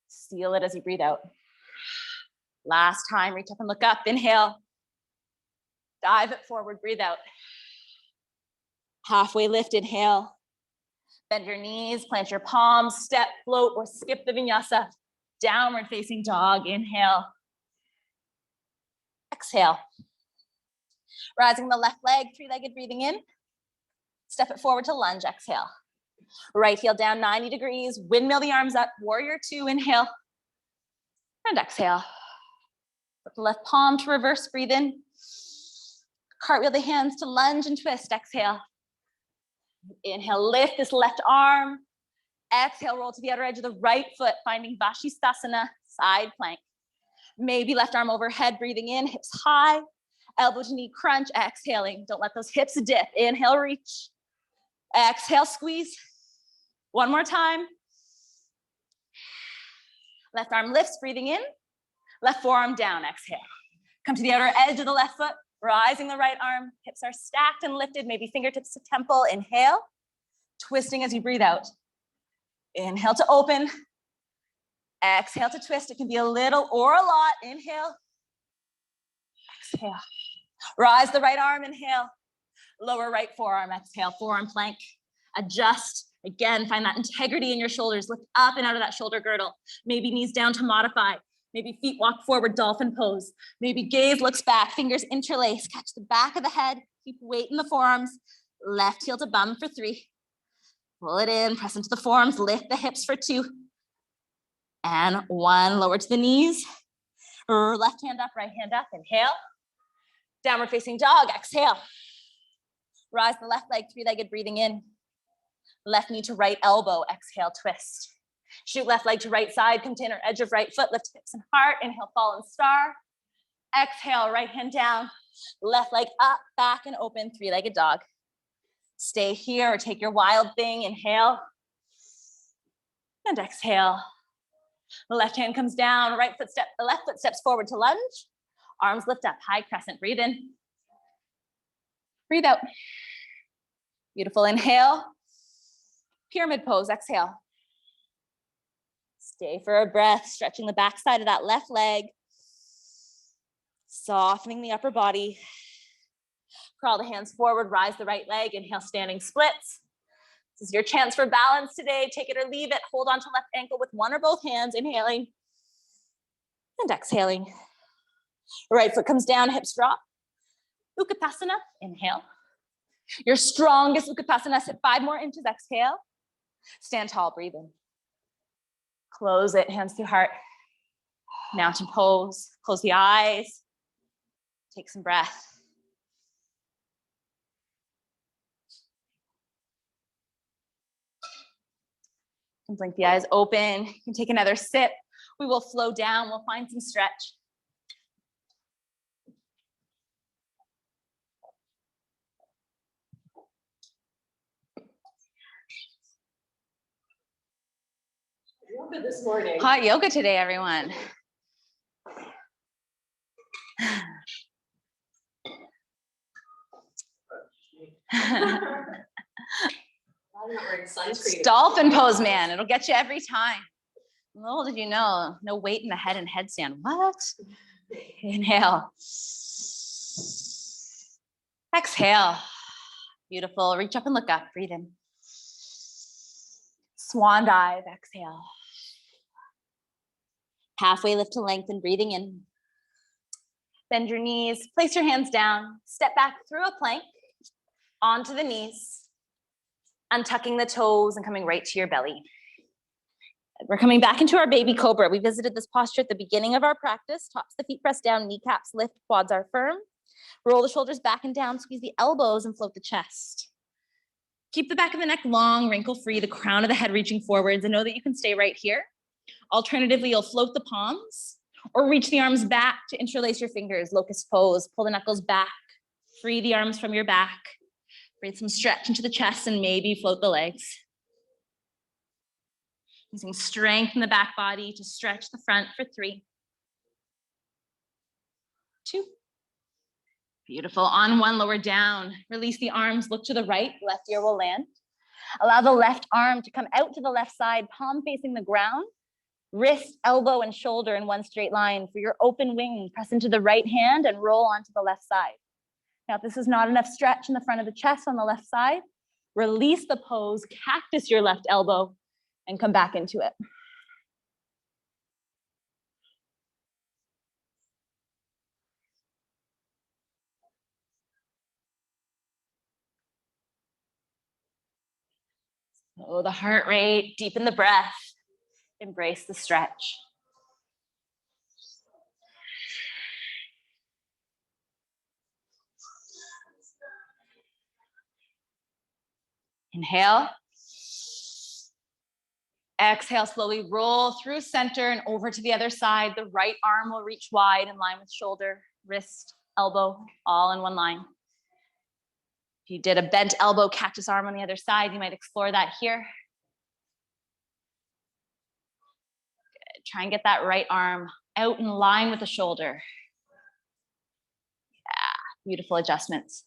Seal it as you breathe out. Last time, reach up and look up, inhale. Dive it forward, breathe out. Halfway lift, inhale. Bend your knees, plant your palms, step, float, or skip the vinyasa. Downward facing dog, inhale. Exhale. Rising the left leg, 3-legged, breathing in. Step it forward to lunge, exhale. Right heel down 90 degrees, windmill the arms up, warrior 2, inhale. And exhale. Put the left palm to reverse, breathe in. Cartwheel the hands to lunge and twist, exhale. Inhale, lift this left arm. Exhale, roll to the outer edge of the right foot, finding Vashisthasana, side plank. Maybe left arm overhead, breathing in, hips high, elbow to knee crunch, exhaling. Don't let those hips dip. Inhale, reach. Exhale, squeeze. One more time. Left arm lifts, breathing in. Left forearm down, exhale. Come to the outer edge of the left foot, rising the right arm. Hips are stacked and lifted, maybe fingertips to temple. Inhale, twisting as you breathe out. Inhale to open. Exhale to twist. It can be a little or a lot. Inhale. Exhale. Rise the right arm, inhale. Lower right forearm, exhale. Forearm plank. Adjust. Again, find that integrity in your shoulders. Lift up and out of that shoulder girdle. Maybe knees down to modify. Maybe feet walk forward, dolphin pose. Maybe gaze looks back, fingers interlace. Catch the back of the head. Keep weight in the forearms. Left heel to bum for 3. Pull it in, press into the forearms. Lift the hips for 2. And 1, lower to the knees. Left hand up, right hand up. Inhale. Downward facing dog, exhale. Rise the left leg, 3-legged breathing in. Left knee to right elbow, exhale, twist. Shoot left leg to right side, come to inner edge of right foot, lift hips and heart, inhale, fallen star. Exhale, right hand down, left leg up, back and open, 3-legged dog. Stay here or take your wild thing, inhale. And exhale. The left hand comes down, right foot step, the left foot steps forward to lunge. Arms lift up, high crescent, breathe in. Breathe out. Beautiful, inhale. Pyramid pose, exhale. Stay for a breath, stretching the back side of that left leg. Softening the upper body. Crawl the hands forward, rise the right leg, inhale, standing splits. This is your chance for balance today. Take it or leave it. Hold on to left ankle with one or both hands, inhaling and exhaling. Right foot comes down, hips drop. Utkatasana, inhale. Your strongest Utkatasana, sit 5 more inches, exhale. Stand tall, breathe in. Close it, hands to heart. Mountain pose, close the eyes. Take some breath. And blink the eyes open. You can take another sip. We will flow down, we'll find some stretch. Yoga this morning. Hot yoga today, everyone. Dolphin pose, man. It'll get you every time. Little did you know, no weight in the head and headstand. What? Inhale. Exhale. Beautiful. Reach up and look up. Breathe in. Swan dive. Exhale. Halfway lift to lengthen. Breathing in. Bend your knees. Place your hands down. Step back through a plank onto the knees. Untucking the toes and coming right to your belly. We're coming back into our baby cobra. We visited this posture at the beginning of our practice. Tops the feet press down, kneecaps lift, quads are firm. Roll the shoulders back and down, squeeze the elbows and float the chest. Keep the back of the neck long, wrinkle free, the crown of the head reaching forwards, and know that you can stay right here. Alternatively, you'll float the palms or reach the arms back to interlace your fingers, locust pose, pull the knuckles back, free the arms from your back. Breathe some stretch into the chest and maybe float the legs. Using strength in the back body to stretch the front for 3, 2. Beautiful. On 1, lower down. Release the arms, look to the right, left ear will land. Allow the left arm to come out to the left side, palm facing the ground. Wrist, elbow, and shoulder in one straight line. For your open wing, press into the right hand and roll onto the left side. Now, if this is not enough stretch in the front of the chest on the left side, release the pose, cactus your left elbow, and come back into it. Oh, the heart rate, deepen the breath, embrace the stretch. Inhale. Exhale, slowly roll through center and over to the other side. The right arm will reach wide in line with shoulder, wrist, elbow, all in one line. If you did a bent elbow, cactus arm on the other side, you might explore that here. Good. Try and get that right arm out in line with the shoulder. Yeah, beautiful adjustments.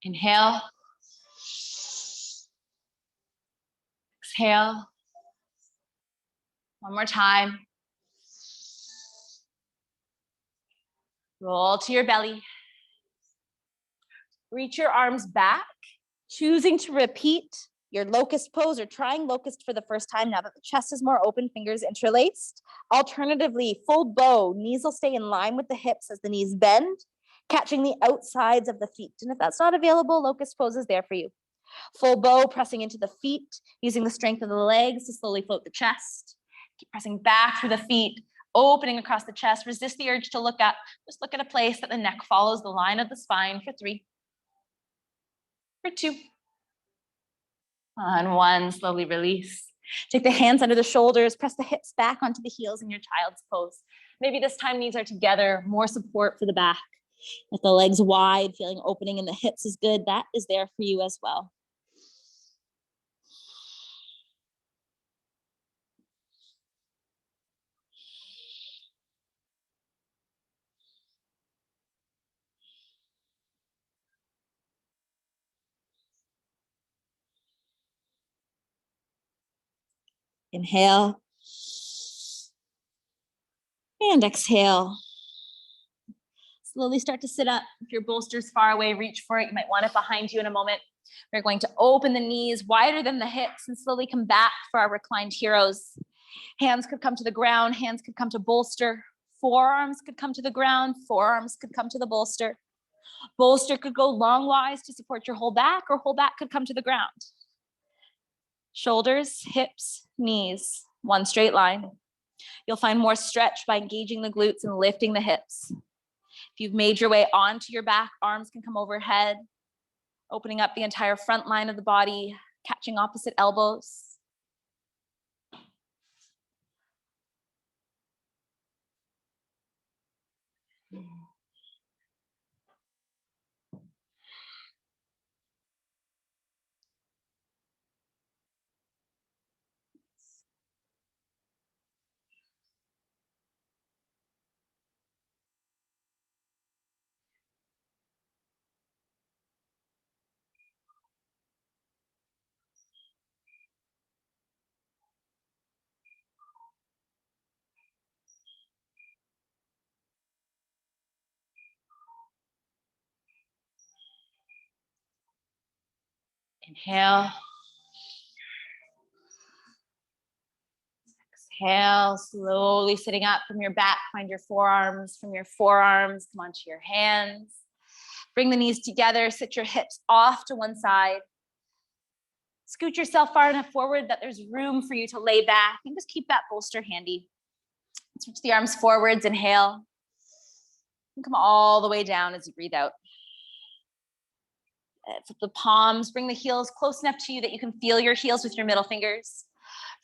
Inhale. Exhale. One more time. Roll to your belly. Reach your arms back, choosing to repeat your locust pose or trying locust for the first time now that the chest is more open, fingers interlaced. Alternatively, fold bow. Knees will stay in line with the hips as the knees bend, catching the outsides of the feet. And if that's not available, locust pose is there for you. Full bow, pressing into the feet, using the strength of the legs to slowly float the chest. Keep pressing back through the feet, opening across the chest. Resist the urge to look up. Just look at a place that the neck follows the line of the spine for 3, for 2. On 1, slowly release. Take the hands under the shoulders, press the hips back onto the heels in your child's pose. Maybe this time knees are together, more support for the back. With the legs wide, feeling opening in the hips is good. That is there for you as well. Inhale. And exhale. Slowly start to sit up. If your bolster's far away, reach for it. You might want it behind you in a moment. We're going to open the knees wider than the hips and slowly come back for our reclined heroes. Hands could come to the ground. Hands could come to bolster. Forearms could come to the ground. Forearms could come to the bolster. Bolster could go longwise to support your whole back, or whole back could come to the ground. Shoulders, hips, knees, one straight line. You'll find more stretch by engaging the glutes and lifting the hips. If you've made your way onto your back, arms can come overhead, opening up the entire front line of the body, catching opposite elbows. Inhale. Exhale, slowly sitting up from your back. Find your forearms. From your forearms, come onto your hands. Bring the knees together. Sit your hips off to one side. Scoot yourself far enough forward that there's room for you to lay back, and just keep that bolster handy. Switch the arms forwards, inhale. And come all the way down as you breathe out. Flip the palms, bring the heels close enough to you that you can feel your heels with your middle fingers.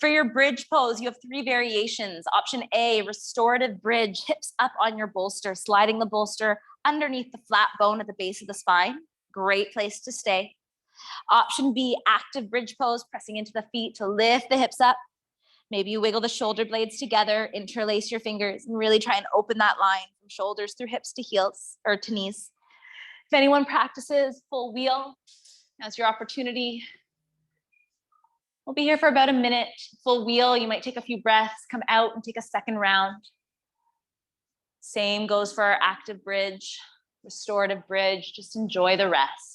For your bridge pose, you have 3 variations. Option A, restorative bridge, hips up on your bolster, sliding the bolster underneath the flat bone at the base of the spine. Great place to stay. Option B, active bridge pose, pressing into the feet to lift the hips up. Maybe you wiggle the shoulder blades together, interlace your fingers, and really try and open that line from shoulders through hips to heels or to knees. If anyone practices full wheel, now's your opportunity. We'll be here for about a minute. Full wheel, you might take a few breaths, come out and take a second round. Same goes for our active bridge, restorative bridge. Just enjoy the rest.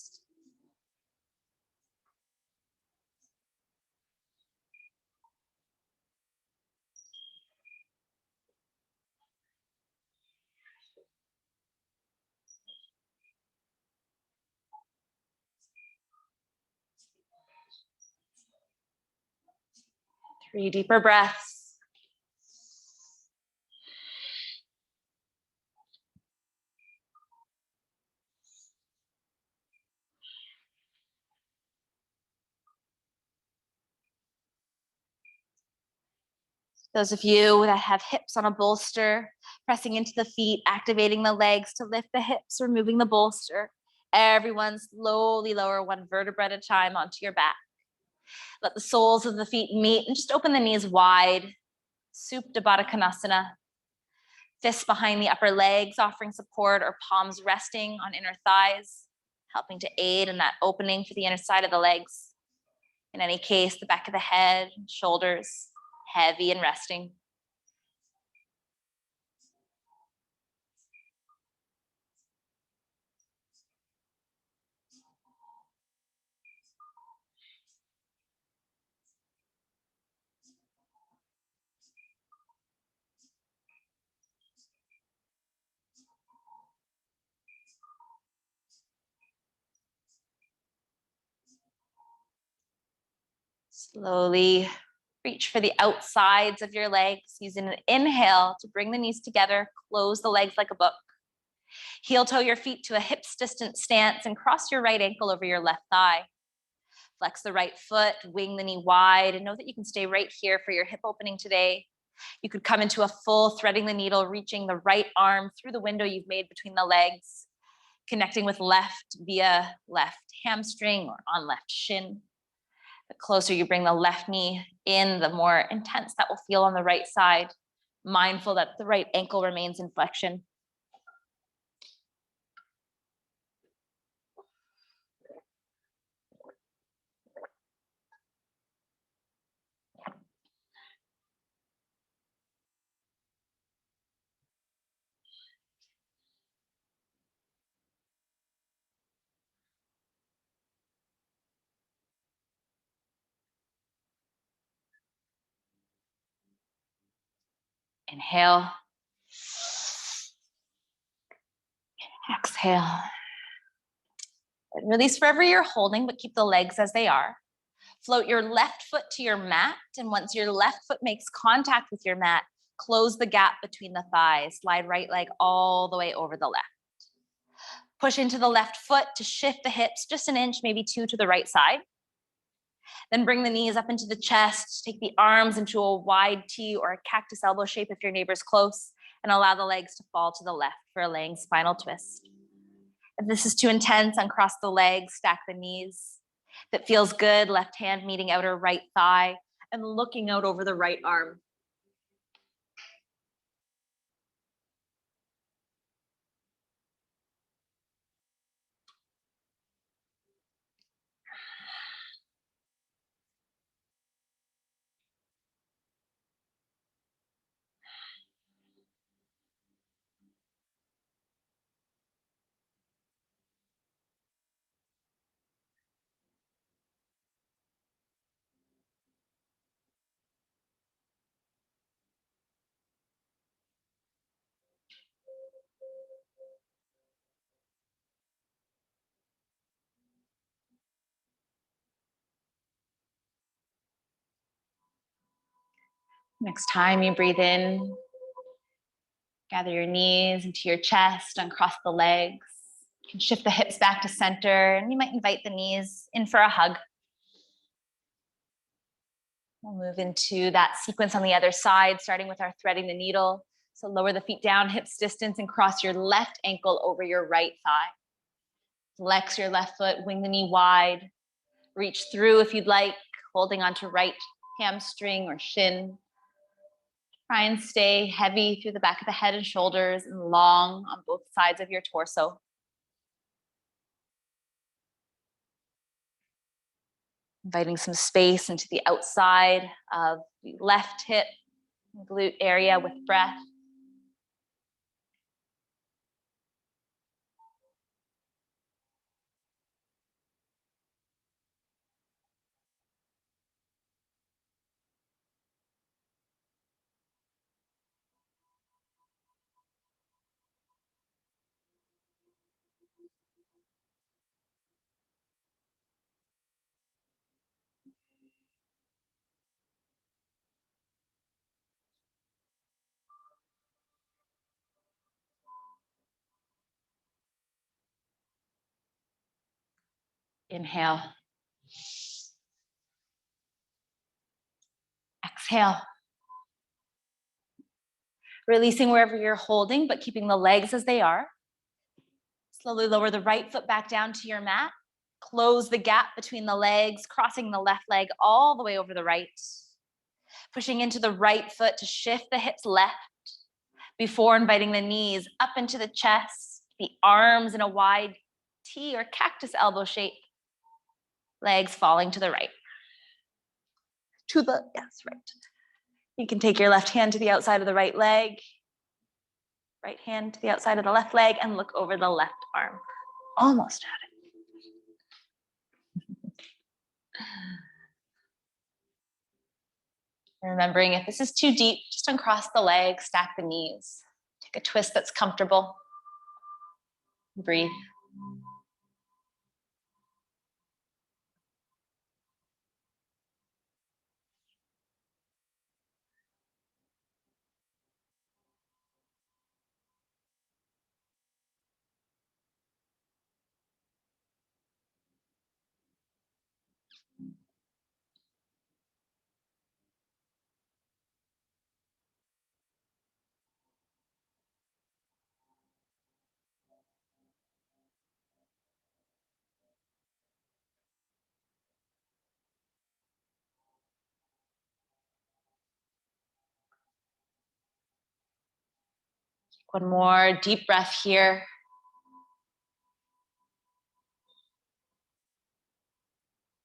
Three deeper breaths. Those of you that have hips on a bolster, pressing into the feet, activating the legs to lift the hips, removing the bolster. Everyone slowly lower one vertebra at a time onto your back. Let the soles of the feet meet and just open the knees wide. Supta Baddha Konasana. Fists behind the upper legs, offering support, or palms resting on inner thighs, helping to aid in that opening for the inner side of the legs. In any case, the back of the head, shoulders, heavy and resting. Slowly reach for the outsides of your legs, using an inhale to bring the knees together, close the legs like a book. Heel toe your feet to a hips distance stance and cross your right ankle over your left thigh. Flex the right foot, wing the knee wide, and know that you can stay right here for your hip opening today. You could come into a full threading the needle, reaching the right arm through the window you've made between the legs, connecting with left via left hamstring or on left shin. The closer you bring the left knee in, the more intense that will feel on the right side, mindful that the right ankle remains in flexion. Inhale. Exhale. And release wherever you're holding, but keep the legs as they are. Float your left foot to your mat, and once your left foot makes contact with your mat, close the gap between the thighs. Slide right leg all the way over the left. Push into the left foot to shift the hips just an inch, maybe two to the right side. Then bring the knees up into the chest, take the arms into a wide T or a cactus elbow shape if your neighbor's close, and allow the legs to fall to the left for a laying spinal twist. If this is too intense, uncross the legs, stack the knees. If it feels good, left hand meeting outer right thigh and looking out over the right arm. Next time you breathe in, gather your knees into your chest, uncross the legs. You can shift the hips back to center, and you might invite the knees in for a hug. We'll move into that sequence on the other side, starting with our threading the needle. So lower the feet down, hips distance, and cross your left ankle over your right thigh. Flex your left foot, wing the knee wide. Reach through if you'd like, holding onto right hamstring or shin. Try and stay heavy through the back of the head and shoulders and long on both sides of your torso. Inviting some space into the outside of the left hip, glute area with breath. Inhale. Exhale. Releasing wherever you're holding, but keeping the legs as they are. Slowly lower the right foot back down to your mat. Close the gap between the legs, crossing the left leg all the way over the right. Pushing into the right foot to shift the hips left before inviting the knees up into the chest, the arms in a wide T or cactus elbow shape. Legs falling to the right. Yes, right. You can take your left hand to the outside of the right leg, right hand to the outside of the left leg, and look over the left arm. Almost had it. Remembering if this is too deep, just uncross the legs, stack the knees. Take a twist that's comfortable. Breathe. One more deep breath here.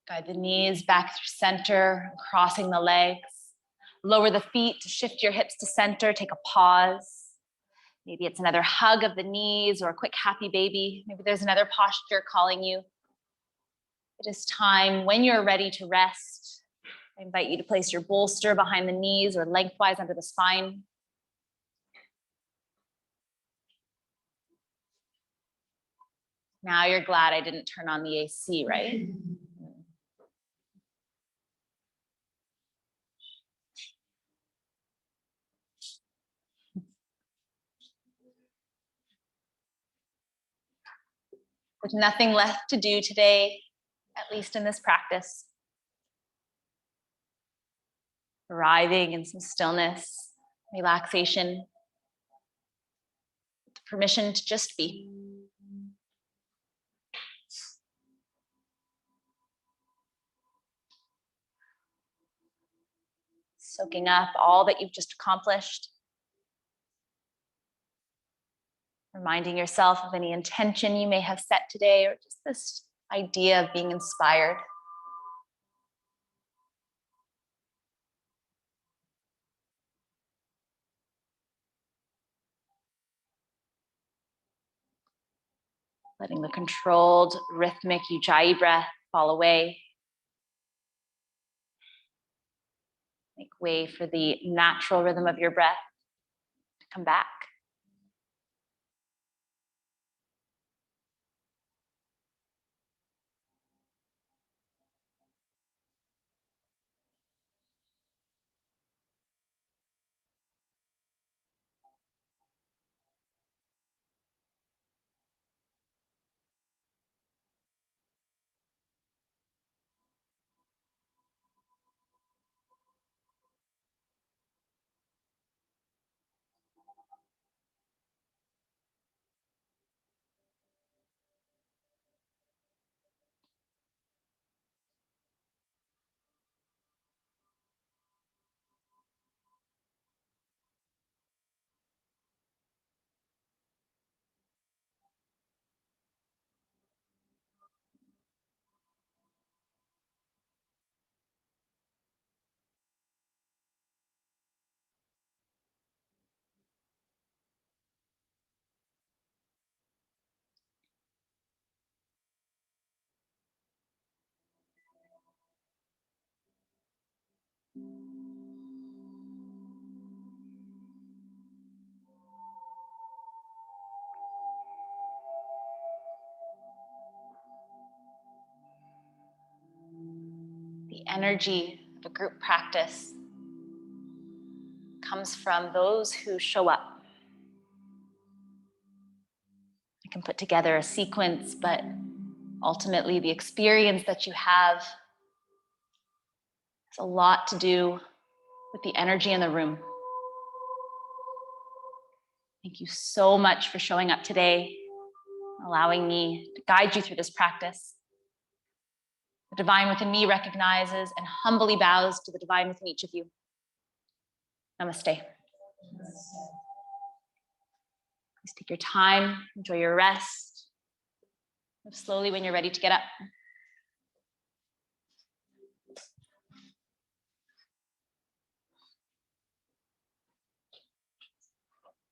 Guide the knees back through center, crossing the legs. Lower the feet to shift your hips to center. Take a pause. Maybe it's another hug of the knees or a quick happy baby. Maybe there's another posture calling you. It is time when you're ready to rest. I invite you to place your bolster behind the knees or lengthwise under the spine. Now you're glad I didn't turn on the AC, right? With nothing left to do today, at least in this practice. Arriving in some stillness, relaxation, with permission to just be. Soaking up all that you've just accomplished. Reminding yourself of any intention you may have set today, or just this idea of being inspired. Letting the controlled, rhythmic Ujjayi breath fall away. Make way for the natural rhythm of your breath to come back. The energy of a group practice comes from those who show up. You can put together a sequence, but ultimately the experience that you have has a lot to do with the energy in the room. Thank you so much for showing up today, allowing me to guide you through this practice. The divine within me recognizes and humbly bows to the divine within each of you. Namaste. Please take your time, enjoy your rest. Move slowly when you're ready to get up.